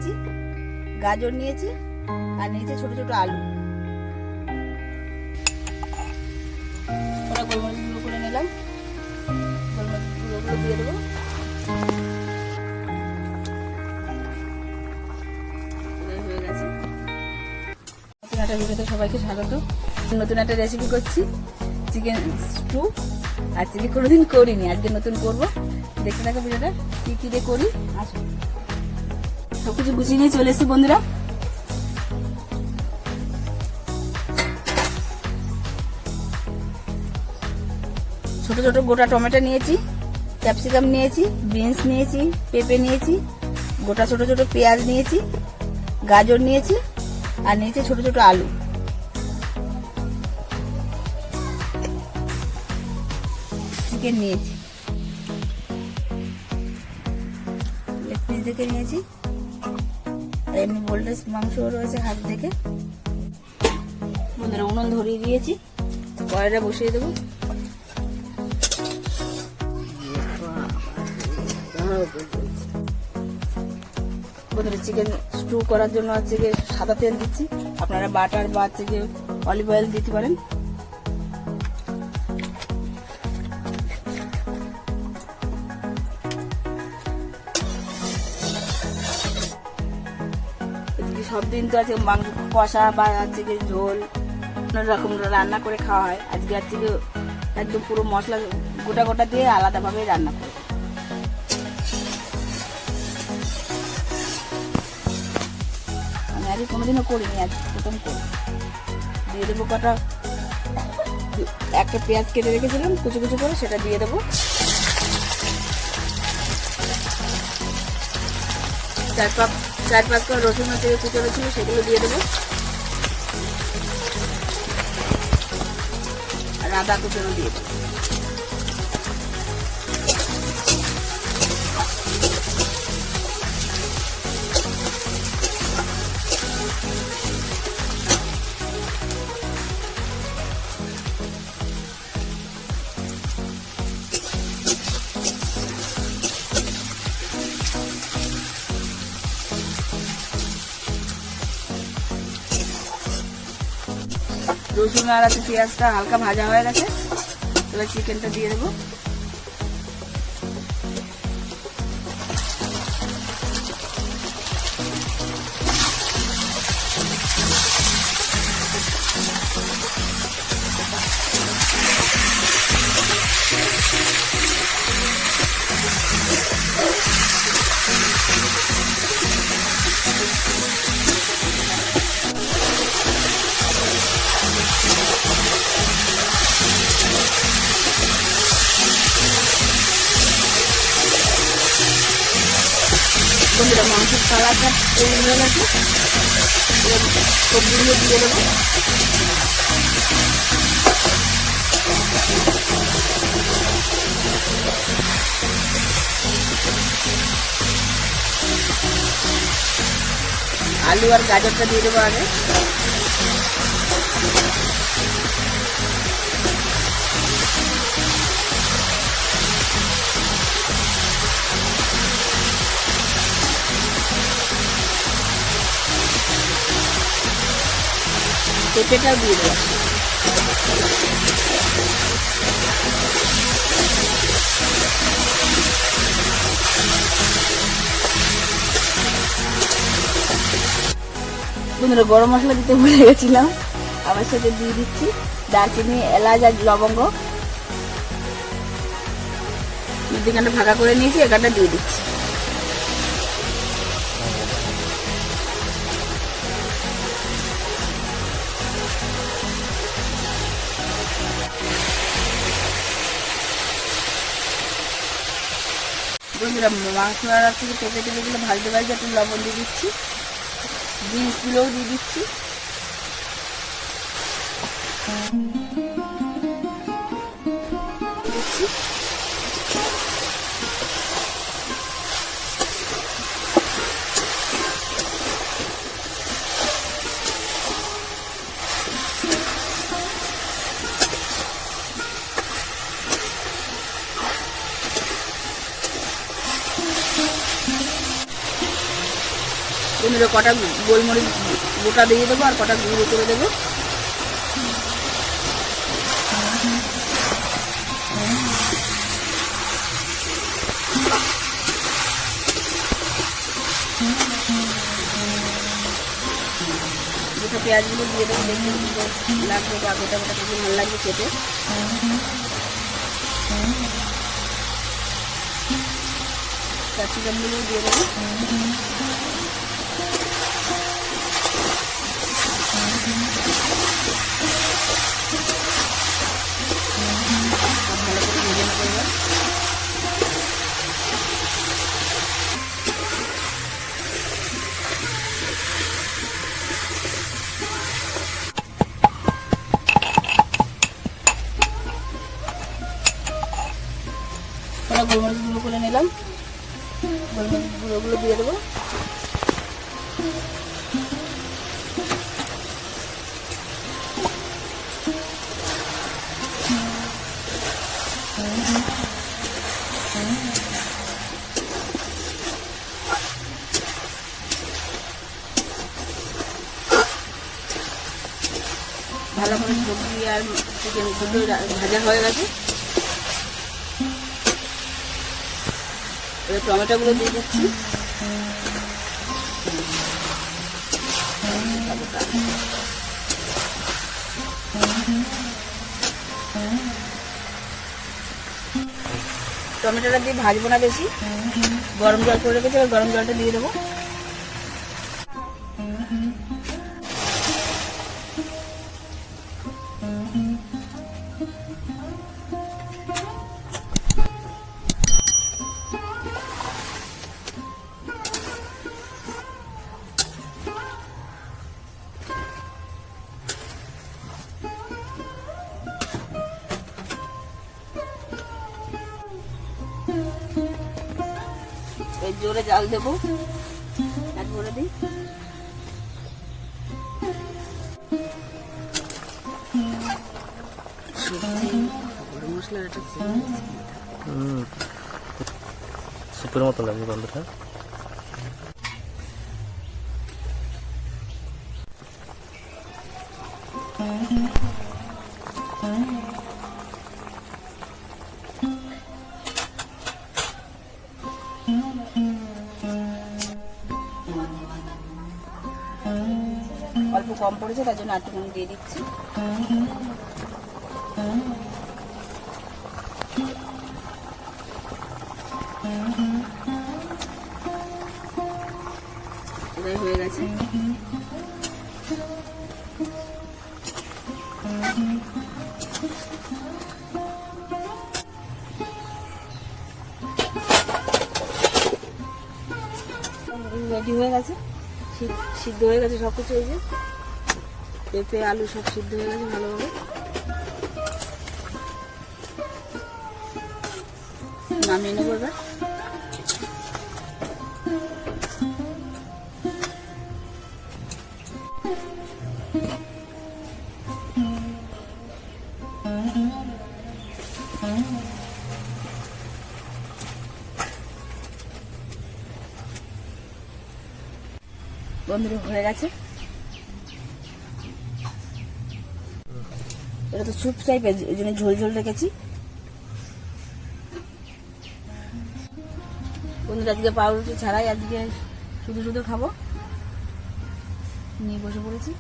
নিয়েছি, গাজর নিয়েছি, আর নিয়েছি ছোট ছোট আলু। ওরা গোলমরিচ গুঁড়ো করে নিলাম, গোলমরিচ গুঁড়োগুলো দিয়ে দেবো। হয়ে গেছে। নতুন একটা ভিডিওতে সবাইকে স্বাগত। নতুন একটা রেসিপি করছি, চিকেন স্টু। আজকে কোনোদিন করিনি, আজকে নতুন করবো। দেখতে থাকো ভিডিওটা কি কি দিয়ে করি। আসুন, সবকিছু গুছিয়ে নিয়ে চলে এসেছি বন্ধুরা। ছোট ছোট গোটা টমেটো নিয়েছি, ক্যাপসিকাম নিয়েছি, বিনস নিয়েছি, পেঁপে নিয়েছি, গোটা ছোট ছোট পেঁয়াজ নিয়েছি, গাজর নিয়েছি, আর নিয়েছি ছোট ছোট আলু। চিকেন নিয়েছি, লেগ পিস দেখে নিয়েছি, আর এমনি বোল্ডেস মাংসও রয়েছে হাত দেখে। বন্ধুরা উনুন ধরিয়ে দিয়েছি, কড়াইটা বসিয়ে দেবো। বন্ধুরা চিকেন স্টু করার জন্য হচ্ছে গিয়ে সাদা তেল দিচ্ছি, আপনারা বাটার বা হচ্ছে গিয়ে অলিভ অয়েল দিতে পারেন। সব দিন তো আছে মাংস কষা বা হচ্ছে গিয়ে ঝোল অনেক রকম রান্না করে খাওয়া হয়। আজকে হচ্ছে গিয়ে একদম পুরো মশলা গোটা গোটা দিয়ে আলাদাভাবে রান্না করে। আমি আগে কোনোদিনও করিনি, আজ প্রথম করি। দিয়ে দেবো কটা, একটা পেঁয়াজ কেটে রেখেছিলাম কুচু কুচু করে, সেটা দিয়ে দেবো। চার পাঁচ করে রসুন থেকে কুচনো ছিল, সেগুলো দিয়ে দেবো। আর আদা কুচনো দিয়ে দেবো। রসুন আর পেঁয়াজটা হালকা ভাজা হয়ে গেছে, এবার চিকেনটা দিয়ে দেবো। বন্ধুরা মাংসের কালারটা তৈরি হয়ে গেছে, সবজিগুলো দিয়ে দেবো। আলু আর গাজরটা দিয়ে দেবো আগে। পেঁপেটাও দিয়ে দেবো। বন্ধুরা গরম মশলা দিতে ভুলে গেছিলাম, আবার সাথে দিয়ে দিচ্ছি দারচিনি, এলাচ আর লবঙ্গ। এখানটা ভাগা করে নিয়েছি, এখানটা দিয়ে দিচ্ছি। বন্ধুরা মাংস আর থেকে পেঁপে টেপেগুলো ভাজতে ভাজতে একটু লবণ দিয়ে দিচ্ছি, বিনসগুলোও দিয়ে দিচ্ছি। বন্ধুরা কটা গোলমরিচ গোটা দিয়ে দেবো আর কটা গুঁড়ো করে দেবো। গোটা পেঁয়াজগুলো দিয়ে দেবো, দেখতে লাগবে বা গোটা গোটা খেতে ভালো লাগবে খেতে। ক্যাপসিকামগুলো দিয়ে দেবো। ভালো করে ভেজে নেবো এবার। গোলমরিচ গুঁড়ো করে নিলাম, গোলমরিচ গুঁড়োগুলো দিয়ে দেবো। ভালো করে সবজি আর চিকেন দুটো ভাজা হয়ে গেছে। এবার টমেটোগুলো দিয়ে দিচ্ছি। টমেটোটা দিয়ে ভাজবো না বেশি, গরম জল করে রেখেছি, এবার গরম জলটা দিয়ে দেবো। জোরে জাল দেবো, এক করে দিই। মশলাটা সুপের মতো লাগবে বন্ধুরা। অল্প কম পড়েছে, তার জন্য একটু দিয়ে দিচ্ছি। এটাই হয়ে গেছে। রেডি হয়ে গেছে, সিদ্ধ হয়ে গেছে সব কিছু। এই যে পেঁপে আলু সব সিদ্ধ হয়ে গেছে ভালোভাবে। নামিয়ে নেবো এবার। বন্ধুরা হয়ে গেছে। এটা তো স্যুপ টাইপের, এই জন্য ঝোল ঝোল রেখেছি। বন্ধুরা আজকে পাউরুটি ছাড়াই আজকে শুধু শুধু খাবো, নিয়ে বসে পড়েছি।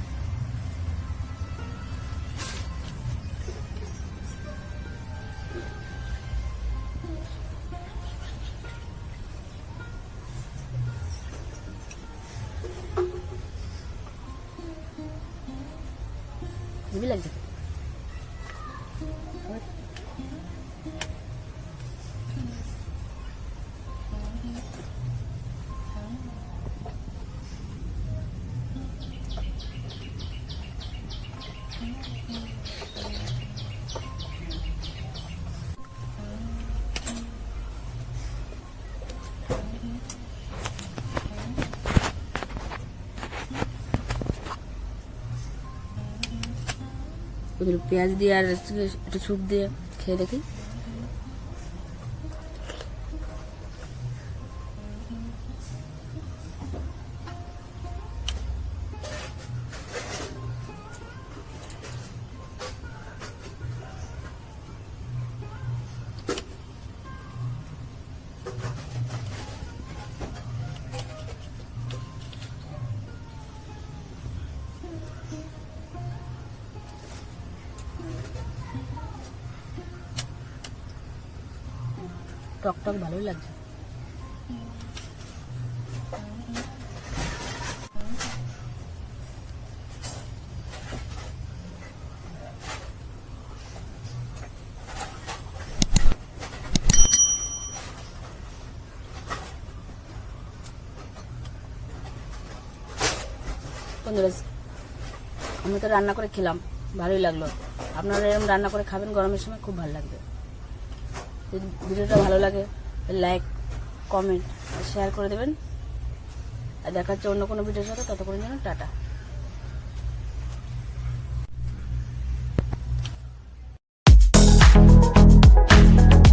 হেভি লাগছে। পেঁয়াজ দিয়ে আর একটু স্যুপ দিয়ে খেয়ে দেখি। টক টক ভালোই লাগছে। বন্ধুরা, আমি তো রান্না করে খেলাম, ভালোই লাগলো। আপনারা এরকম রান্না করে খাবেন গরমের সময়, খুব ভালো লাগবে। যদি ভিডিওটা ভালো লাগে লাইক, কমেন্ট আর শেয়ার করে দেবেন। আর দেখা হচ্ছে অন্য কোনো ভিডিওর সাথে, ততক্ষণের জন্য টাটা।